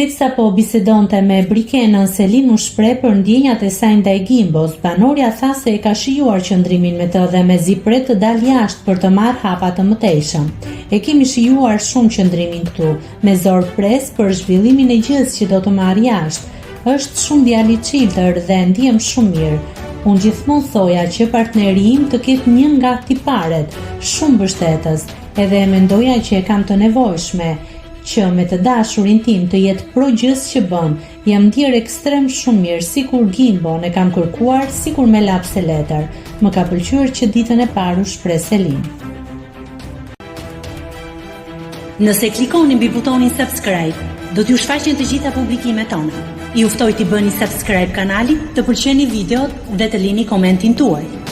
Teksa po bisedonte me Brikenën, Selin u shpreh për ndjenjat e saj ndaj Gimbos. Banorja tha se e ka shijuar qëndrimin me të dhe mezi pret të dalë jashtë për të marrë hapa të mëtejshëm. E kemi shijuar shumë qëndrimin këtu, me zor pres për zhvillimin e gjës që do të marrë jashtë. Është shumë djalë i çiltër dhe ndihem shumë mirë. Unë gjithmonë thoja që partneri im të ketë një nga tiparet, shumë mbështetës, edhe e mendoja që e kam të nevojshme, që me të dashurin tim të jetë pro gjës që bën. Jam ndier ekstrem shumë mirë, sikur Gimbo e kam kërkuar, sikur me lapse letër. Më ka pëlqyer që ditën e parë u shpreh Selin. Nëse klikoni mbi butonin subscribe, do t'ju shfaqen të gjitha publikimet tona. Ju ftoj t'i bëni subscribe kanalit, të pëlqeni videot dhe të lini komentin tuaj.